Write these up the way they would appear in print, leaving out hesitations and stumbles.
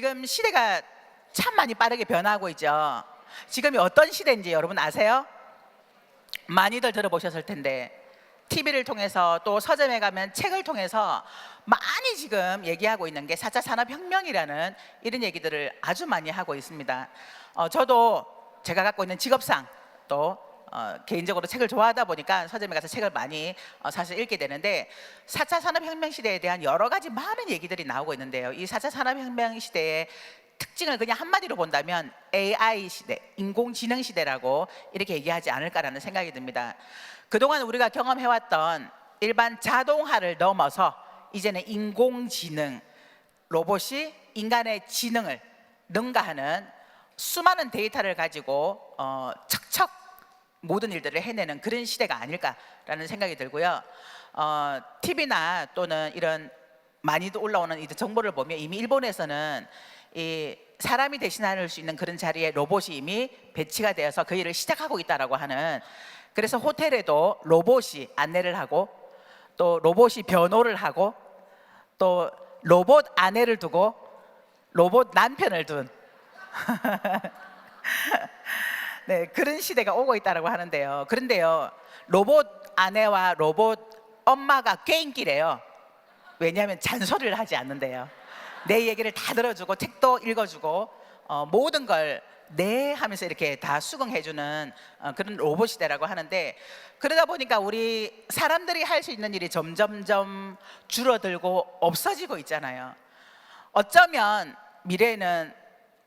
지금 시대가 참 많이 빠르게 변하고 있죠. 지금이 어떤 시대인지 여러분 아세요? 많이들 들어보셨을 텐데 TV를 통해서 또 서점에 가면 책을 통해서 많이 지금 얘기하고 있는 게 4차 산업혁명이라는 이런 얘기들을 아주 많이 하고 있습니다. 저도 제가 갖고 있는 직업상 또 개인적으로 책을 좋아하다 보니까 서점에 가서 책을 많이 사실 읽게 되는데 4차 산업혁명 시대에 대한 여러 가지 많은 얘기들이 나오고 있는데요. 이 4차 산업혁명 시대의 특징을 그냥 한마디로 본다면 AI 시대, 인공지능 시대라고 이렇게 얘기하지 않을까라는 생각이 듭니다. 그동안 우리가 경험해왔던 일반 자동화를 넘어서 이제는 인공지능, 로봇이 인간의 지능을 능가하는 수많은 데이터를 가지고 척척 모든 일들을 해내는 그런 시대가 아닐까라는 생각이 들고요. TV나 또는 이런 많이도 올라오는 이 정보를 보면 이미 일본에서는 이 사람이 대신할 수 있는 그런 자리에 로봇이 이미 배치가 되어서 그 일을 시작하고 있다라고 하는, 그래서 호텔에도 로봇이 안내를 하고 또 로봇이 변호를 하고 또 로봇 아내를 두고 로봇 남편을 둔 네, 그런 시대가 오고 있다라고 하는데요. 그런데요, 로봇 아내와 로봇 엄마가 꾀인기래요. 왜냐하면 잔소리를 하지 않는데요. 내 얘기를 다 들어주고 책도 읽어주고 모든 걸 네 하면서 이렇게 다 수긍해주는 그런 로봇 시대라고 하는데, 그러다 보니까 우리 사람들이 할 수 있는 일이 점점점 줄어들고 없어지고 있잖아요. 어쩌면 미래에는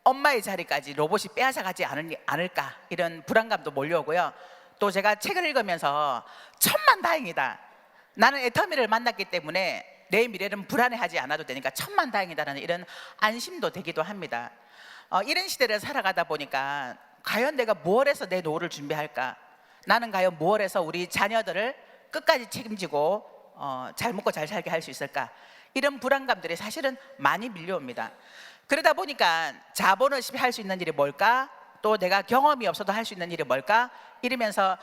엄마의 자리까지 로봇이 빼앗아가지 않을까 이런 불안감도 몰려오고요. 또 제가 책을 읽으면서 천만다행이다, 나는 애터미를 만났기 때문에 내 미래는 불안해하지 않아도 되니까 천만다행이다라는 이런 안심도 되기도 합니다. 이런 시대를 살아가다 보니까 과연 내가 무엇 해서 내 노후를 준비할까, 나는 과연 무엇 해서 우리 자녀들을 끝까지 책임지고 잘 먹고 잘 살게 할 수 있을까, 이런 불안감들이 사실은 많이 밀려옵니다. 그러다 보니까 자본 없이 할 수 있는 일이 뭘까, 또 내가 경험이 없어도 할 수 있는 일이 뭘까 이러면서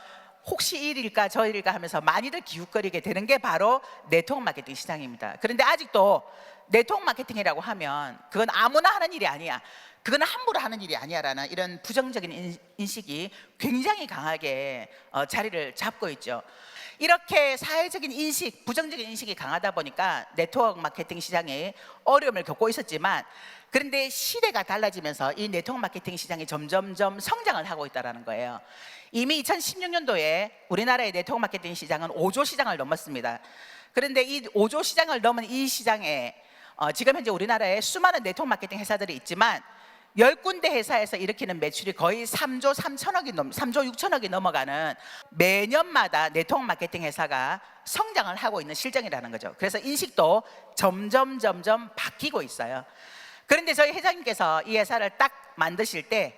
혹시 이 일일까 저 일일까 하면서 많이들 기웃거리게 되는 게 바로 네트워크 마케팅 시장입니다. 그런데 아직도 네트워크 마케팅이라고 하면 그건 아무나 하는 일이 아니야, 그건 함부로 하는 일이 아니야라는 이런 부정적인 인식이 굉장히 강하게 자리를 잡고 있죠. 이렇게 사회적인 인식, 부정적인 인식이 강하다 보니까 네트워크 마케팅 시장에 어려움을 겪고 있었지만, 그런데 시대가 달라지면서 이 네트워크 마케팅 시장이 점점점 성장을 하고 있다는 거예요. 이미 2016년도에 우리나라의 네트워크 마케팅 시장은 5조 시장을 넘었습니다. 그런데 이 5조 시장을 넘은 이 시장에 지금 현재 우리나라에 수많은 네트워크 마케팅 회사들이 있지만 10군데 회사에서 일으키는 매출이 거의 3조 6천억이 넘어가는, 매년마다 네트워크 마케팅 회사가 성장을 하고 있는 실정이라는 거죠. 그래서 인식도 점점 바뀌고 있어요. 그런데 저희 회장님께서 이 회사를 딱 만드실 때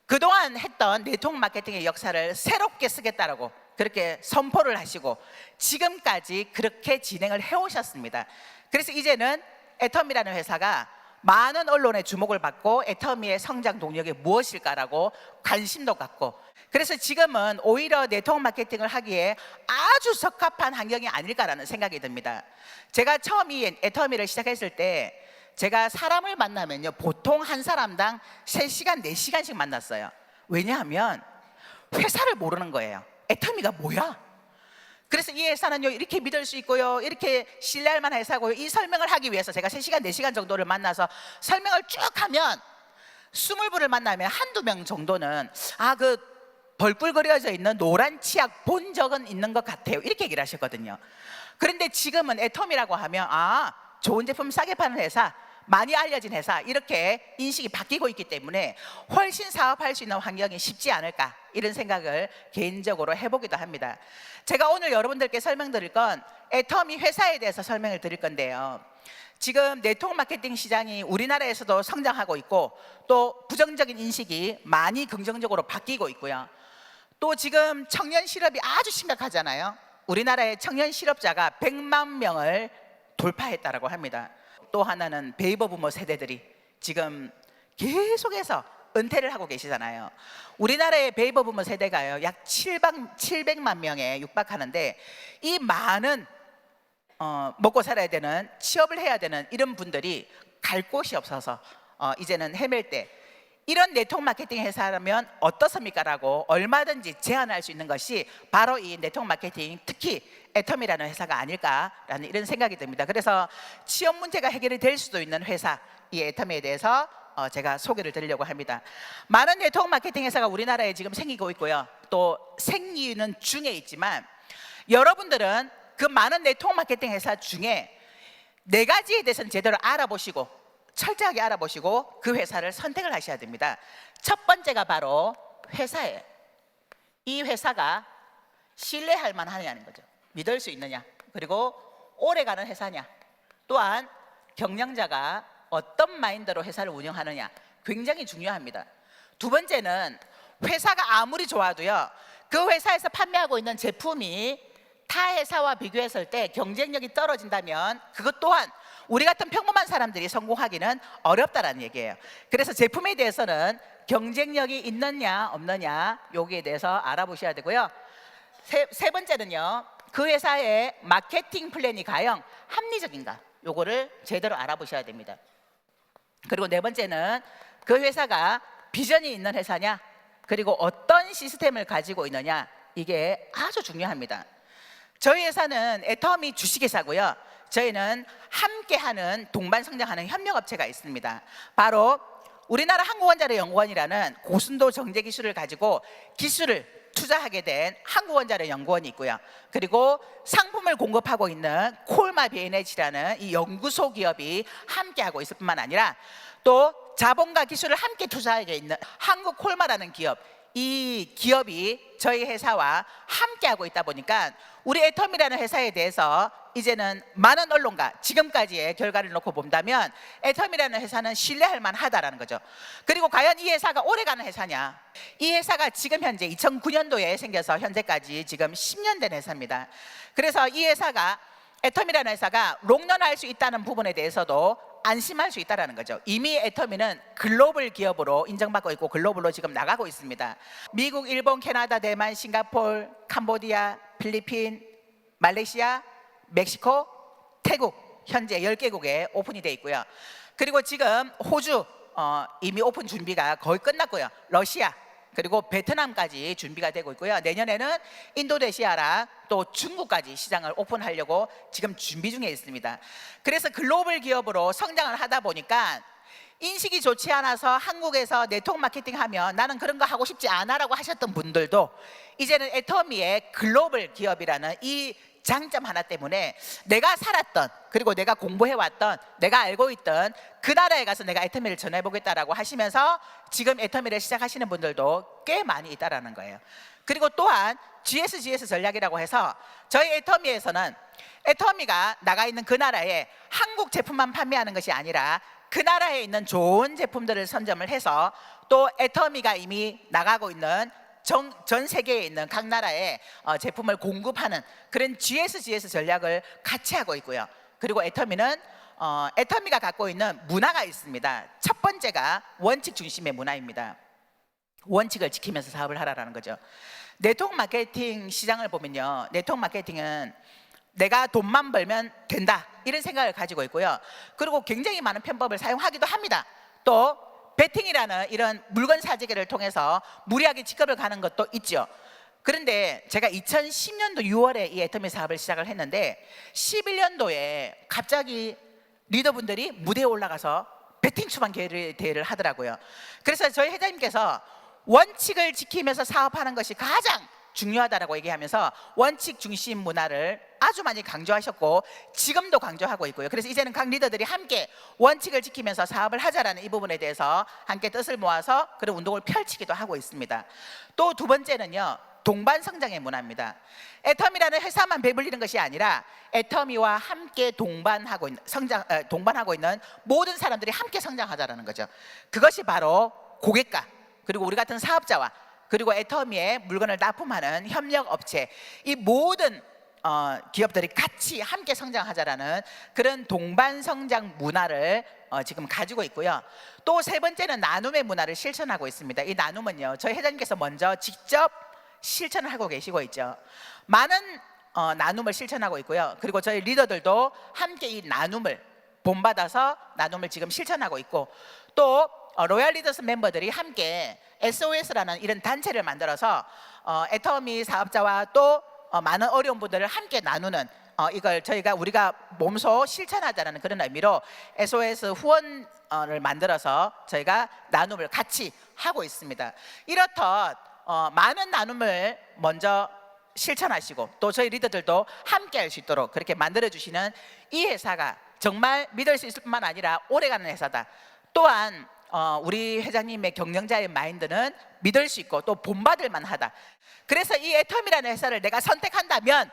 그동안 했던 네트워크 마케팅의 역사를 새롭게 쓰겠다라고 그렇게 선포를 하시고 지금까지 그렇게 진행을 해오셨습니다. 그래서 이제는 애터미라는 회사가 많은 언론의 주목을 받고 애터미의 성장 동력이 무엇일까라고 관심도 갖고, 그래서 지금은 오히려 네트워크 마케팅을 하기에 아주 적합한 환경이 아닐까라는 생각이 듭니다. 제가 처음 이 애터미를 시작했을 때 제가 사람을 만나면요 보통 한 사람당 3시간, 4시간씩 만났어요. 왜냐하면 회사를 모르는 거예요. 애터미가 뭐야? 그래서 이 회사는요 이렇게 믿을 수 있고요, 이렇게 신뢰할 만한 회사고요, 이 설명을 하기 위해서 제가 3시간, 4시간 정도를 만나서 설명을 쭉 하면 20분을 만나면 한두 명 정도는 그 벌꿀거려져 있는 노란 치약 본 적은 있는 것 같아요, 이렇게 얘기를 하셨거든요. 그런데 지금은 애터미라고 하면 좋은 제품 싸게 파는 회사, 많이 알려진 회사, 이렇게 인식이 바뀌고 있기 때문에 훨씬 사업할 수 있는 환경이 쉽지 않을까 이런 생각을 개인적으로 해보기도 합니다. 제가 오늘 여러분들께 설명드릴 건 애터미 회사에 대해서 설명을 드릴 건데요, 지금 네트워크 마케팅 시장이 우리나라에서도 성장하고 있고 또 부정적인 인식이 많이 긍정적으로 바뀌고 있고요, 또 지금 청년 실업이 아주 심각하잖아요. 우리나라의 청년 실업자가 100만 명을 돌파했다라고 합니다. 또 하나는 베이버 부머 세대들이 지금 계속해서 은퇴를 하고 계시잖아요. 우리나라의 베이버 부머 세대가요 약 700만 명에 육박하는데, 이 많은 먹고 살아야 되는, 취업을 해야 되는 이런 분들이 갈 곳이 없어서 이제는 헤맬 때 이런 네트워크 마케팅 회사라면 어떻습니까라고 얼마든지 제안할 수 있는 것이 바로 이 네트워크 마케팅, 특히 애텀이라는 회사가 아닐까라는 이런 생각이 듭니다. 그래서 취업 문제가 해결이 될 수도 있는 회사, 이 애텀에 대해서 제가 소개를 드리려고 합니다. 많은 네트워크 마케팅 회사가 우리나라에 지금 생기고 있고요. 또 생기는 중에 있지만 여러분들은 그 많은 네트워크 마케팅 회사 중에 네 가지에 대해서는 제대로 알아보시고 철저하게 알아보시고 그 회사를 선택을 하셔야 됩니다. 첫 번째가 바로 회사예요. 이 회사가 신뢰할 만하냐는 거죠. 믿을 수 있느냐, 그리고 오래가는 회사냐, 또한 경영자가 어떤 마인드로 회사를 운영하느냐, 굉장히 중요합니다. 두 번째는 회사가 아무리 좋아도요, 그 회사에서 판매하고 있는 제품이 타 회사와 비교했을 때 경쟁력이 떨어진다면 그것 또한 우리 같은 평범한 사람들이 성공하기는 어렵다라는 얘기예요. 그래서 제품에 대해서는 경쟁력이 있느냐 없느냐 여기에 대해서 알아보셔야 되고요. 세 번째는요, 그 회사의 마케팅 플랜이 과연 합리적인가, 요거를 제대로 알아보셔야 됩니다. 그리고 네 번째는 그 회사가 비전이 있는 회사냐, 그리고 어떤 시스템을 가지고 있느냐, 이게 아주 중요합니다. 저희 회사는 애텀이 주식회사고요. 저희는 함께하는 동반 성장하는 협력업체가 있습니다. 바로 우리나라 한국원자력연구원이라는 고순도 정제 기술을 가지고 기술을 투자하게 된 한국원자력연구원이 있고요. 그리고 상품을 공급하고 있는 콜마 BNH라는 이 연구소 기업이 함께하고 있을 뿐만 아니라 또 자본과 기술을 함께 투자하게 있는 한국콜마라는 기업, 이 기업이 저희 회사와 함께하고 있다 보니까 우리 애텀이라는 회사에 대해서 이제는 많은 언론과 지금까지의 결과를 놓고 본다면 애텀이라는 회사는 신뢰할 만하다라는 거죠. 그리고 과연 이 회사가 오래가는 회사냐, 이 회사가 지금 현재 2009년도에 생겨서 현재까지 지금 10년 된 회사입니다. 그래서 이 회사가, 애텀이라는 회사가 롱런할 수 있다는 부분에 대해서도 안심할 수 있다는 거죠. 이미 애터미는 글로벌 기업으로 인정받고 있고 글로벌로 지금 나가고 있습니다. 미국, 일본, 캐나다, 대만, 싱가포르, 캄보디아, 필리핀, 말레이시아, 멕시코, 태국 현재 10개국에 오픈이 돼 있고요. 그리고 지금 호주 이미 오픈 준비가 거의 끝났고요. 러시아, 그리고 베트남까지 준비가 되고 있고요. 내년에는 인도네시아랑 또 중국까지 시장을 오픈하려고 지금 준비 중에 있습니다. 그래서 글로벌 기업으로 성장을 하다 보니까 인식이 좋지 않아서 한국에서 네트워크 마케팅 하면 나는 그런 거 하고 싶지 않아라고 하셨던 분들도 이제는 애터미의 글로벌 기업이라는 이 장점 하나 때문에 내가 살았던, 그리고 내가 공부해왔던, 내가 알고 있던 그 나라에 가서 내가 애터미를 전해보겠다라고 하시면서 지금 애터미를 시작하시는 분들도 꽤 많이 있다라는 거예요. 그리고 또한 GSGS 전략이라고 해서 저희 애터미에서는 애터미가 나가 있는 그 나라에 한국 제품만 판매하는 것이 아니라 그 나라에 있는 좋은 제품들을 선점을 해서 또 애터미가 이미 나가고 있는 전 세계에 있는 각 나라에 제품을 공급하는 그런 GSGS 전략을 같이 하고 있고요. 그리고 애터미는 애터미가 갖고 있는 문화가 있습니다. 첫 번째가 원칙 중심의 문화입니다. 원칙을 지키면서 사업을 하라는 거죠. 네트워크 마케팅 시장을 보면요, 네트워크 마케팅은 내가 돈만 벌면 된다 이런 생각을 가지고 있고요. 그리고 굉장히 많은 편법을 사용하기도 합니다. 또 베팅이라는 이런 물건 사재기를 통해서 무리하게 직급을 가는 것도 있죠. 그런데 제가 2010년도 6월에 이 애터미 사업을 시작을 했는데 11년도에 갑자기 리더분들이 무대에 올라가서 베팅 추방 대회를 하더라고요. 그래서 저희 회장님께서 원칙을 지키면서 사업하는 것이 가장 중요하다라고 얘기하면서 원칙 중심 문화를 아주 많이 강조하셨고 지금도 강조하고 있고요. 그래서 이제는 각 리더들이 함께 원칙을 지키면서 사업을 하자라는 이 부분에 대해서 함께 뜻을 모아서 그런 운동을 펼치기도 하고 있습니다. 또 두 번째는요, 동반 성장의 문화입니다. 애터미라는 회사만 배불리는 것이 아니라 애터미와 함께 동반하고 있는 모든 사람들이 함께 성장하자라는 거죠. 그것이 바로 고객과 그리고 우리 같은 사업자와 그리고 애터미의 물건을 납품하는 협력업체, 이 모든 기업들이 같이 함께 성장하자라는 그런 동반 성장 문화를 지금 가지고 있고요. 또 세 번째는 나눔의 문화를 실천하고 있습니다. 이 나눔은요, 저희 회장님께서 먼저 직접 실천을 하고 계시고 있죠. 많은 나눔을 실천하고 있고요. 그리고 저희 리더들도 함께 이 나눔을 본받아서 나눔을 지금 실천하고 있고 또 로얄 리더스 멤버들이 함께 SOS라는 이런 단체를 만들어서 애터미 사업자와 또 많은 어려운 분들을 함께 나누는 이걸 우리가 몸소 실천하자는 그런 의미로 SOS 후원을 만들어서 저희가 나눔을 같이 하고 있습니다. 이렇듯 많은 나눔을 먼저 실천하시고 또 저희 리더들도 함께 할 수 있도록 그렇게 만들어주시는 이 회사가 정말 믿을 수 있을 뿐만 아니라 오래가는 회사다. 또한 우리 회장님의 경영자의 마인드는 믿을 수 있고 또 본받을 만하다. 그래서 이 애터미라는 회사를 내가 선택한다면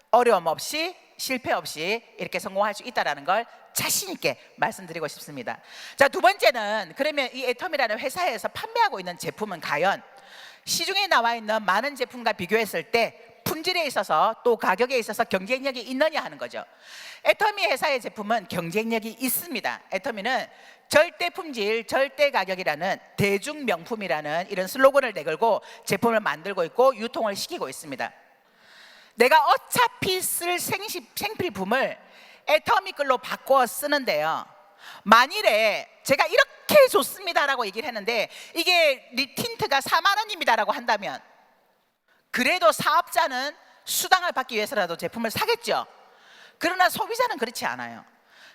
어려움 없이 실패 없이 이렇게 성공할 수 있다는 걸 자신 있게 말씀드리고 싶습니다. 자, 두 번째는 그러면 이 애터미라는 회사에서 판매하고 있는 제품은 과연 시중에 나와 있는 많은 제품과 비교했을 때 품질에 있어서 또 가격에 있어서 경쟁력이 있느냐 하는 거죠. 애터미 회사의 제품은 경쟁력이 있습니다. 애터미는 절대 품질, 절대 가격이라는 대중 명품이라는 이런 슬로건을 내걸고 제품을 만들고 있고 유통을 시키고 있습니다. 내가 어차피 쓸 생필품을 애터미 걸로 바꿔 쓰는데요, 만일에 제가 이렇게 좋습니다라고 얘기를 했는데 이게 틴트가 4만 원입니다라고 한다면 그래도 사업자는 수당을 받기 위해서라도 제품을 사겠죠. 그러나 소비자는 그렇지 않아요.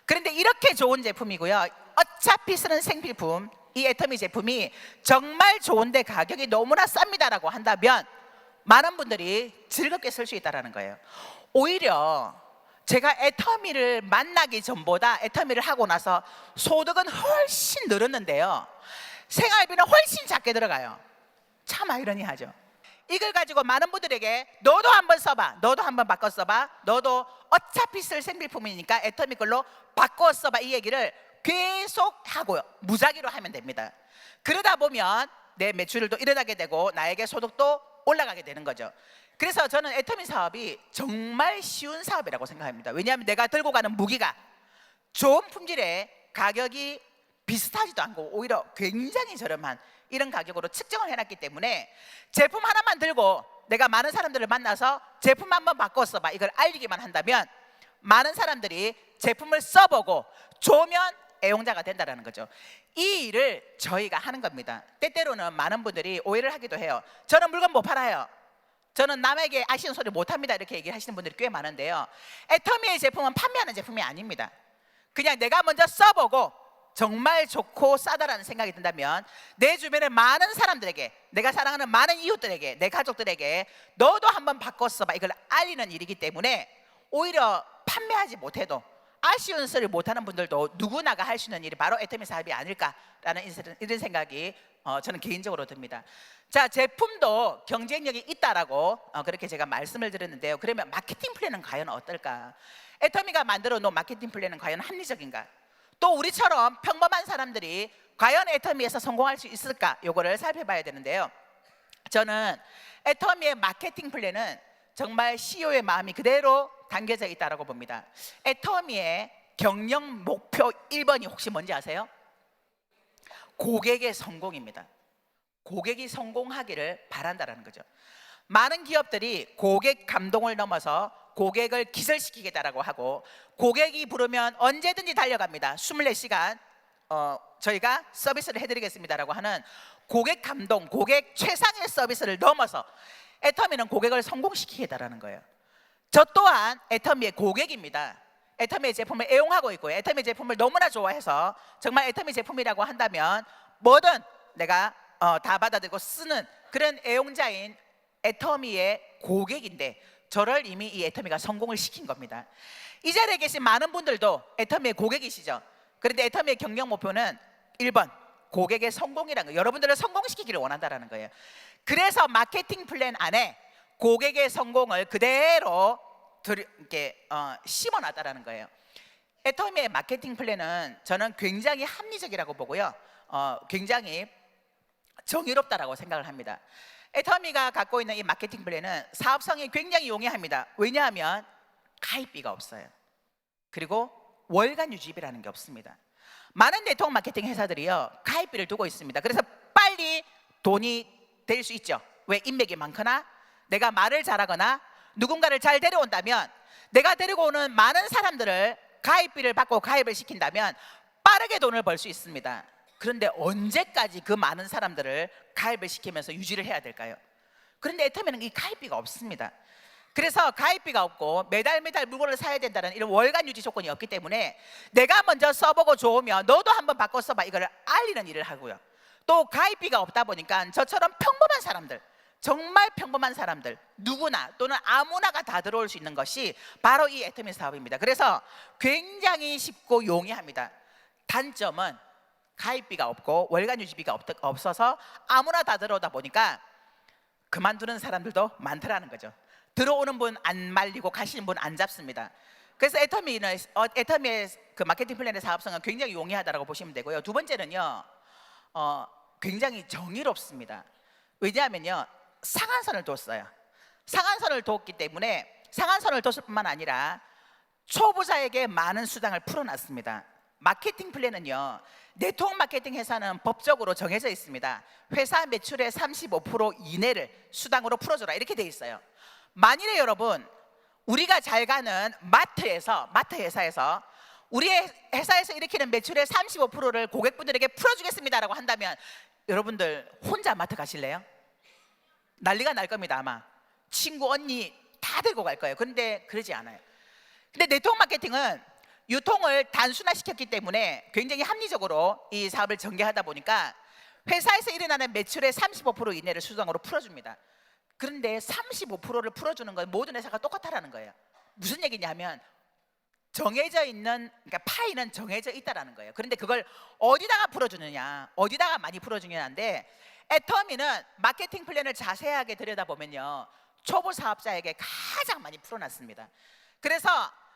그런데 이렇게 좋은 제품이고요, 어차피 쓰는 생필품, 이 애터미 제품이 정말 좋은데 가격이 너무나 쌉니다라고 한다면 많은 분들이 즐겁게 쓸 수 있다는 거예요. 오히려 제가 애터미를 만나기 전보다 애터미를 하고 나서 소득은 훨씬 늘었는데요, 생활비는 훨씬 작게 들어가요. 참 아이러니하죠. 이걸 가지고 많은 분들에게 너도 한번 써봐, 너도 한번 바꿔 써봐, 너도 어차피 쓸 생필품이니까 애터미 걸로 바꿔 써봐, 이 얘기를 계속 하고요, 무작위로 하면 됩니다. 그러다 보면 내 매출도 일어나게 되고 나에게 소득도 올라가게 되는 거죠. 그래서 저는 애터미 사업이 정말 쉬운 사업이라고 생각합니다. 왜냐하면 내가 들고 가는 무기가 좋은 품질의 가격이 비슷하지도 않고 오히려 굉장히 저렴한 이런 가격으로 측정을 해놨기 때문에 제품 하나만 들고 내가 많은 사람들을 만나서 제품 한번 바꿔 써봐, 이걸 알리기만 한다면 많은 사람들이 제품을 써보고 좋으면 애용자가 된다는 거죠. 이 일을 저희가 하는 겁니다. 때때로는 많은 분들이 오해를 하기도 해요. 저는 물건 못 팔아요, 저는 남에게 아쉬운 소리 못합니다, 이렇게 얘기를 하시는 분들이 꽤 많은데요, 애터미의 제품은 판매하는 제품이 아닙니다. 그냥 내가 먼저 써보고 정말 좋고 싸다라는 생각이 든다면 내 주변의 많은 사람들에게, 내가 사랑하는 많은 이웃들에게, 내 가족들에게 너도 한번 바꿔 써봐, 이걸 알리는 일이기 때문에 오히려 판매하지 못해도 아쉬운 소리 못하는 분들도 누구나가 할 수 있는 일이 바로 애터미 사업이 아닐까라는 이런 생각이 저는 개인적으로 듭니다. 자, 제품도 경쟁력이 있다라고 그렇게 제가 말씀을 드렸는데요, 그러면 마케팅 플랜은 과연 어떨까? 애터미가 만들어 놓은 마케팅 플랜은 과연 합리적인가? 또 우리처럼 평범한 사람들이 과연 애터미에서 성공할 수 있을까? 요거를 살펴봐야 되는데요, 저는 애터미의 마케팅 플랜은 정말 CEO의 마음이 그대로 담겨져 있다고 봅니다. 애터미의 경영 목표 1번이 혹시 뭔지 아세요? 고객의 성공입니다. 고객이 성공하기를 바란다는 거죠. 많은 기업들이 고객 감동을 넘어서 고객을 기절시키겠다라고 하고 고객이 부르면 언제든지 달려갑니다. 24시간 저희가 서비스를 해드리겠습니다라고 하는 고객 감동, 고객 최상의 서비스를 넘어서 애터미는 고객을 성공시키겠다라는 거예요. 저 또한 애터미의 고객입니다. 애터미의 제품을 애용하고 있고요, 애터미 제품을 너무나 좋아해서 정말 애터미 제품이라고 한다면 뭐든 내가 다 받아들이고 쓰는 그런 애용자인 애터미의 고객인데 저를 이미 이 애터미가 성공을 시킨 겁니다. 이 자리에 계신 많은 분들도 애터미의 고객이시죠. 그런데 애터미의 경영 목표는 1번 고객의 성공이라는 거예요. 여러분들을 성공시키기를 원한다는 거예요. 그래서 마케팅 플랜 안에 고객의 성공을 그대로 이렇게 심어놨다는 거예요. 애터미의 마케팅 플랜은 저는 굉장히 합리적이라고 보고요, 굉장히 정의롭다라고 생각을 합니다. 애터미가 갖고 있는 이 마케팅 플랜은 사업성이 굉장히 용이합니다. 왜냐하면 가입비가 없어요. 그리고 월간 유지비라는 게 없습니다. 많은 네트워크 마케팅 회사들이요 가입비를 두고 있습니다. 그래서 빨리 돈이 될 수 있죠. 왜? 인맥이 많거나 내가 말을 잘하거나 누군가를 잘 데려온다면, 내가 데리고 오는 많은 사람들을 가입비를 받고 가입을 시킨다면 빠르게 돈을 벌 수 있습니다. 그런데 언제까지 그 많은 사람들을 가입을 시키면서 유지를 해야 될까요? 그런데 애터미는 이 가입비가 없습니다. 그래서 가입비가 없고 매달 물건을 사야 된다는 이런 월간 유지 조건이 없기 때문에 내가 먼저 써보고 좋으면 너도 한번 바꿔 써봐, 이걸 알리는 일을 하고요. 또 가입비가 없다 보니까 저처럼 평범한 사람들, 정말 평범한 사람들, 누구나 또는 아무나가 다 들어올 수 있는 것이 바로 이 애터미 사업입니다. 그래서 굉장히 쉽고 용이합니다. 단점은 가입비가 없고 월간 유지비가 없어서 아무나 다 들어오다 보니까 그만두는 사람들도 많더라는 거죠. 들어오는 분 안 말리고 가시는 분 안 잡습니다. 그래서 애터미의 그 마케팅 플랜의 사업성은 굉장히 용이하다고 보시면 되고요. 두 번째는요, 굉장히 정의롭습니다. 왜냐하면요, 상한선을 뒀어요. 상한선을 뒀기 때문에 상한선을 뒀을 뿐만 아니라 초보자에게 많은 수당을 풀어놨습니다. 마케팅 플랜은요, 네트워크 마케팅 회사는 법적으로 정해져 있습니다. 회사 매출의 35% 이내를 수당으로 풀어줘라, 이렇게 돼 있어요. 만일에 여러분, 우리가 잘 가는 마트 회사에서 우리 회사에서 일으키는 매출의 35%를 고객분들에게 풀어주겠습니다라고 한다면 여러분들 혼자 마트 가실래요? 난리가 날 겁니다. 아마 친구, 언니 다 데리고 갈 거예요. 그런데 그러지 않아요. 근데 네트워크 마케팅은 유통을 단순화시켰기 때문에 굉장히 합리적으로 이 사업을 전개하다 보니까 회사에서 일어나는 매출의 35% 이내를 수당으로 풀어줍니다. 그런데 35%를 풀어주는 건 모든 회사가 똑같다라는 거예요. 무슨 얘기냐면 정해져 있는, 그러니까 파이는 정해져 있다라는 거예요. 그런데 그걸 어디다가 풀어주느냐, 어디다가 많이 풀어주느냐인데, 애터미는 마케팅 플랜을 자세하게 들여다보면요, 초보 사업자에게 가장 많이 풀어놨습니다. 그래서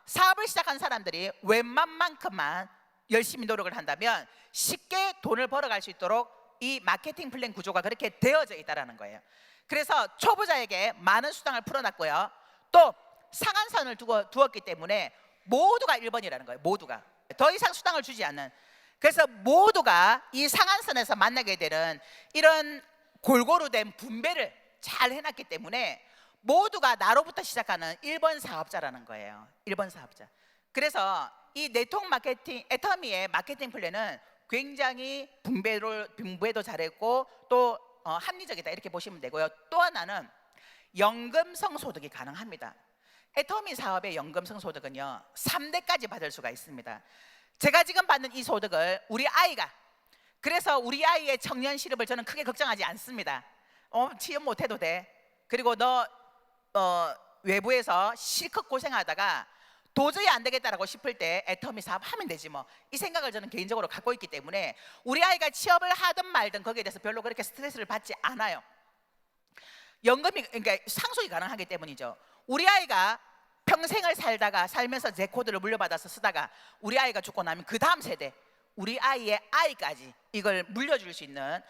사업을 시작한 사람들이 웬만큼만 열심히 노력을 한다면 쉽게 돈을 벌어갈 수 있도록 이 마케팅 플랜 구조가 그렇게 되어져 있다는 거예요. 그래서 초보자에게 많은 수당을 풀어놨고요, 또 상한선을 두었기 때문에 모두가 1번이라는 거예요. 모두가 더 이상 수당을 주지 않는, 그래서 모두가 이 상한선에서 만나게 되는 이런 골고루 된 분배를 잘 해놨기 때문에 모두가 나로부터 시작하는 1번 사업자라는 거예요. 1번 사업자. 그래서 이 네트워크 마케팅, 애터미의 마케팅 플랜은 굉장히 분배도 잘했고 또 합리적이다, 이렇게 보시면 되고요. 또 하나는 연금성 소득이 가능합니다. 애터미 사업의 연금성 소득은요, 3대까지 받을 수가 있습니다. 제가 지금 받는 이 소득을 우리 아이가, 그래서 우리 아이의 청년 실업을 저는 크게 걱정하지 않습니다. 취업 못해도 돼. 그리고 너 외부에서 실컷 고생하다가 도저히 안 되겠다라고 싶을 때 애터미 사업 하면 되지 뭐, 이 생각을 저는 개인적으로 갖고 있기 때문에 우리 아이가 취업을 하든 말든 거기에 대해서 별로 그렇게 스트레스를 받지 않아요. 연금이, 그러니까 상속이 가능하기 때문이죠. 우리 아이가 평생을 살면서 제 코드를 물려받아서 쓰다가 우리 아이가 죽고 나면 그 다음 세대, 우리 아이의 아이까지 이걸 물려줄 수 있는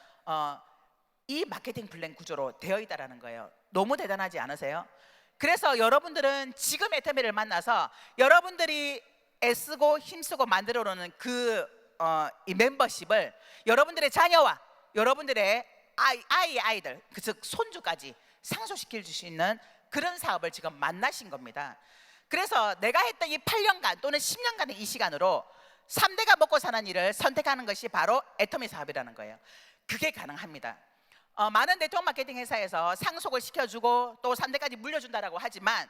이 마케팅 플랜 구조로 되어 있다는 거예요. 너무 대단하지 않으세요? 그래서 여러분들은 지금 애터미를 만나서 여러분들이 애쓰고 힘쓰고 만들어 놓은 이 멤버십을 여러분들의 자녀와 여러분들의 아이들, 즉 손주까지 상속시킬 수 있는 그런 사업을 지금 만나신 겁니다. 그래서 내가 했던 이 8년간 또는 10년간의 이 시간으로 3대가 먹고 사는 일을 선택하는 것이 바로 애터미 사업이라는 거예요. 그게 가능합니다. 많은 네트워크 마케팅 회사에서 상속을 시켜주고 또 3대까지 물려준다라고 하지만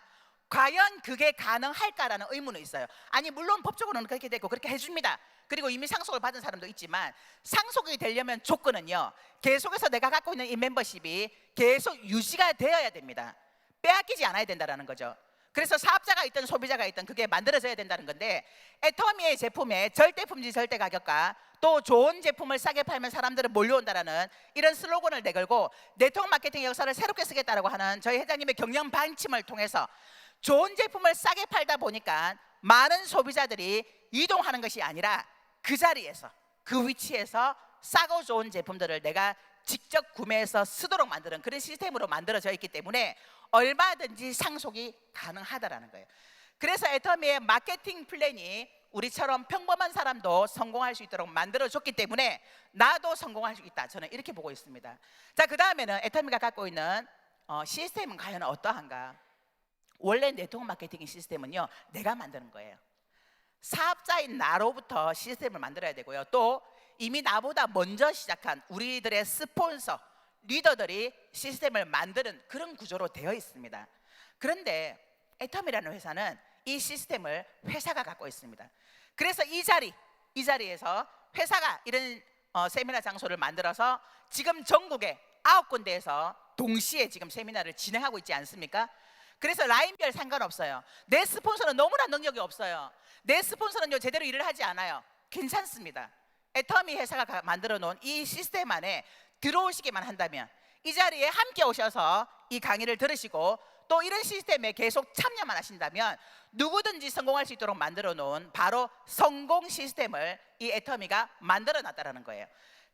과연 그게 가능할까라는 의문은 있어요. 아니, 물론 법적으로는 그렇게 되고 그렇게 해줍니다. 그리고 이미 상속을 받은 사람도 있지만 상속이 되려면 조건은요, 계속해서 내가 갖고 있는 이 멤버십이 계속 유지가 되어야 됩니다. 빼앗기지 않아야 된다는 거죠. 그래서 사업자가 있든 소비자가 있든 그게 만들어져야 된다는 건데, 애터미의 제품의 절대 품질 절대 가격과 또 좋은 제품을 싸게 팔면 사람들은 몰려온다라는 이런 슬로건을 내걸고 네트워크 마케팅 역사를 새롭게 쓰겠다라고 하는 저희 회장님의 경영 방침을 통해서 좋은 제품을 싸게 팔다 보니까 많은 소비자들이 이동하는 것이 아니라 그 자리에서, 그 위치에서 싸고 좋은 제품들을 내가 직접 구매해서 쓰도록 만드는 그런 시스템으로 만들어져 있기 때문에 얼마든지 상속이 가능하다라는 거예요. 그래서 애터미의 마케팅 플랜이 우리처럼 평범한 사람도 성공할 수 있도록 만들어줬기 때문에 나도 성공할 수 있다, 저는 이렇게 보고 있습니다. 자, 그 다음에는 애터미가 갖고 있는 시스템은 과연 어떠한가? 원래 네트워크 마케팅 시스템은요, 내가 만드는 거예요. 사업자인 나로부터 시스템을 만들어야 되고요, 또 이미 나보다 먼저 시작한 우리들의 스폰서, 리더들이 시스템을 만드는 그런 구조로 되어 있습니다. 그런데 애텀이라는 회사는 이 시스템을 회사가 갖고 있습니다. 그래서 이 자리에서 회사가 이런 세미나 장소를 만들어서 지금 전국에 9군데에서 동시에 지금 세미나를 진행하고 있지 않습니까? 그래서 라인별 상관없어요. 내 스폰서는 너무나 능력이 없어요. 내 스폰서는요 제대로 일을 하지 않아요. 괜찮습니다. 애터미 회사가 만들어 놓은 이 시스템 안에 들어오시기만 한다면 이 자리에 함께 오셔서 이 강의를 들으시고 또 이런 시스템에 계속 참여만 하신다면 누구든지 성공할 수 있도록 만들어 놓은 바로 성공 시스템을 이 애터미가 만들어 놨다는 거예요.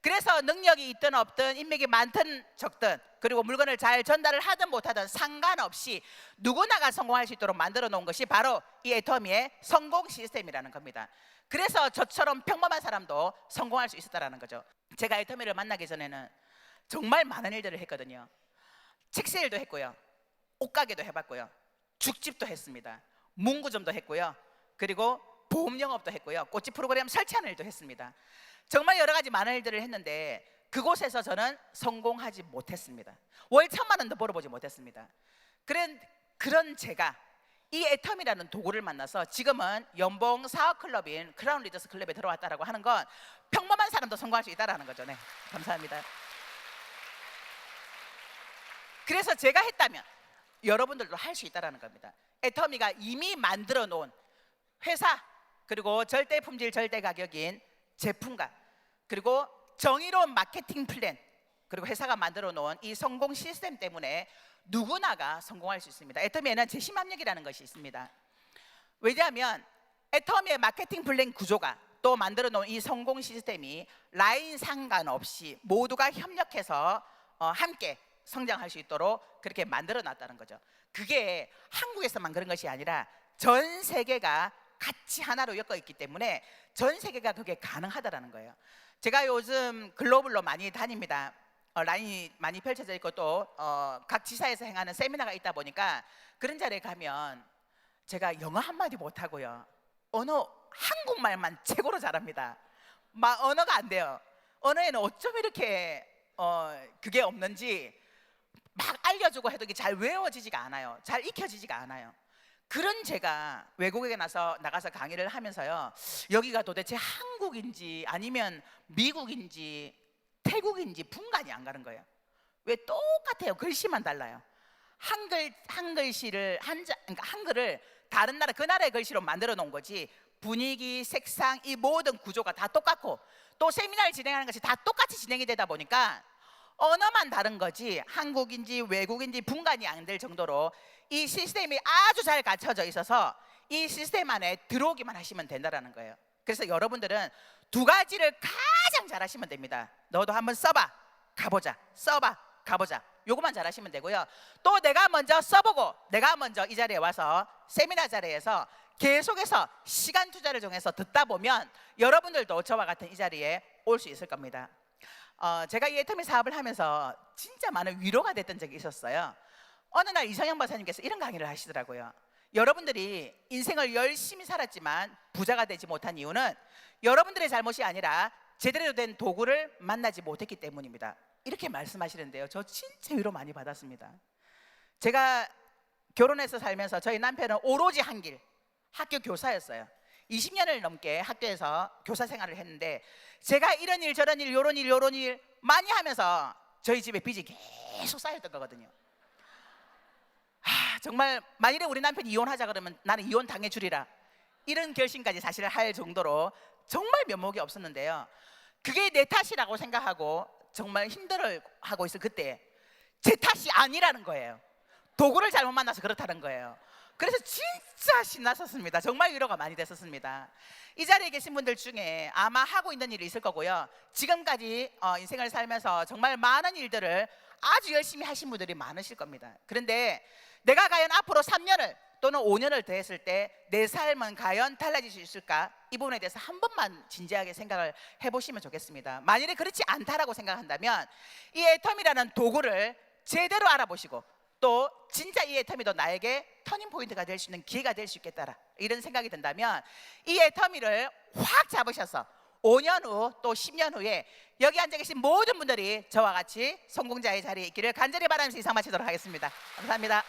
그래서 능력이 있든 없든 인맥이 많든 적든 그리고 물건을 잘 전달을 하든 못하든 상관없이 누구나가 성공할 수 있도록 만들어 놓은 것이 바로 이 애터미의 성공 시스템이라는 겁니다. 그래서 저처럼 평범한 사람도 성공할 수 있었다는 거죠. 제가 애터미를 만나기 전에는 정말 많은 일들을 했거든요. 책세일도 했고요, 옷가게도 해봤고요, 죽집도 했습니다, 문구점도 했고요, 그리고 보험 영업도 했고요, 꽃집 프로그램 설치하는 일도 했습니다. 정말 여러 가지 많은 일들을 했는데 그곳에서 저는 성공하지 못했습니다. 월 1,000만 원도 벌어보지 못했습니다. 그런 제가 이 애텀이라는 도구를 만나서 지금은 연봉 4억 클럽인 크라운 리더스 클럽에 들어왔다라고 하는 건 평범한 사람도 성공할 수 있다라는 거죠. 네, 감사합니다. 그래서 제가 했다면 여러분들도 할 수 있다라는 겁니다. 애터미가 이미 만들어 놓은 회사, 그리고 절대 품질 절대 가격인 제품과 그리고 정의로운 마케팅 플랜, 그리고 회사가 만들어 놓은 이 성공 시스템 때문에 누구나가 성공할 수 있습니다. 애터미에는 제10압력이라는 것이 있습니다. 왜냐하면 애터미의 마케팅 플랜 구조가 또 만들어 놓은 이 성공 시스템이 라인 상관없이 모두가 협력해서 함께 성장할 수 있도록 그렇게 만들어 놨다는 거죠. 그게 한국에서만 그런 것이 아니라 전 세계가 같이 하나로 엮어 있기 때문에 전 세계가 그게 가능하다라는 거예요. 제가 요즘 글로벌로 많이 다닙니다. 라인이 많이 펼쳐져 있고 또 각 지사에서 행하는 세미나가 있다 보니까 그런 자리에 가면 제가 영어 한마디 못하고요, 언어 한국말만 최고로 잘합니다. 막 언어가 안 돼요. 언어에는 어쩜 이렇게 그게 없는지 막 알려주고 해도 이게 잘 외워지지가 않아요. 잘 익혀지지가 않아요. 그런 제가 외국에 나가서 강의를 하면서요, 여기가 도대체 한국인지 아니면 미국인지 태국인지 분간이 안 가는 거예요. 왜 똑같아요. 글씨만 달라요. 한글씨를 그러니까 한글을 다른 나라 그 나라의 글씨로 만들어 놓은 거지 분위기, 색상, 이 모든 구조가 다 똑같고 또 세미나를 진행하는 것이 다 똑같이 진행이 되다 보니까 언어만 다른 거지 한국인지 외국인지 분간이 안 될 정도로 이 시스템이 아주 잘 갖춰져 있어서 이 시스템 안에 들어오기만 하시면 된다는 거예요. 그래서 여러분들은 두 가지를 가장 잘하시면 됩니다. 너도 한번 써봐, 가보자, 써봐, 가보자, 요것만 잘하시면 되고요. 또 내가 먼저 써보고 내가 먼저 이 자리에 와서 세미나 자리에서 계속해서 시간 투자를 정해서 듣다 보면 여러분들도 저와 같은 이 자리에 올 수 있을 겁니다. 제가 이 애터미 사업을 하면서 진짜 많은 위로가 됐던 적이 있었어요. 어느 날 이성영 박사님께서 이런 강의를 하시더라고요. 여러분들이 인생을 열심히 살았지만 부자가 되지 못한 이유는 여러분들의 잘못이 아니라 제대로 된 도구를 만나지 못했기 때문입니다. 이렇게 말씀하시는데요, 저 진짜 위로 많이 받았습니다. 제가 결혼해서 살면서 저희 남편은 오로지 한 길, 학교 교사였어요. 20년을 넘게 학교에서 교사 생활을 했는데 제가 이런 일 저런 일 요런 일 요런 일 많이 하면서 저희 집에 빚이 계속 쌓였던 거거든요. 정말 만일에 우리 남편이 이혼하자 그러면 나는 이혼 당해주리라, 이런 결심까지 사실 할 정도로 정말 면목이 없었는데요, 그게 내 탓이라고 생각하고 정말 힘들어하고 있을 그때 제 탓이 아니라는 거예요. 도구를 잘못 만나서 그렇다는 거예요. 그래서 진짜 신났었습니다. 정말 위로가 많이 됐었습니다. 이 자리에 계신 분들 중에 아마 하고 있는 일이 있을 거고요, 지금까지 인생을 살면서 정말 많은 일들을 아주 열심히 하신 분들이 많으실 겁니다. 그런데 내가 과연 앞으로 3년을 또는 5년을 더 했을 때 내 삶은 과연 달라질 수 있을까? 이 부분에 대해서 한 번만 진지하게 생각을 해보시면 좋겠습니다. 만일에 그렇지 않다라고 생각한다면 이 애텀이라는 도구를 제대로 알아보시고 또 진짜 이 애터미도 나에게 터닝 포인트가 될 수 있는 기회가 될 수 있겠다, 이런 생각이 든다면 이 애터미를 확 잡으셔서 5년 후 또 10년 후에 여기 앉아 계신 모든 분들이 저와 같이 성공자의 자리에 있기를 간절히 바라면서 이상 마치도록 하겠습니다. 감사합니다.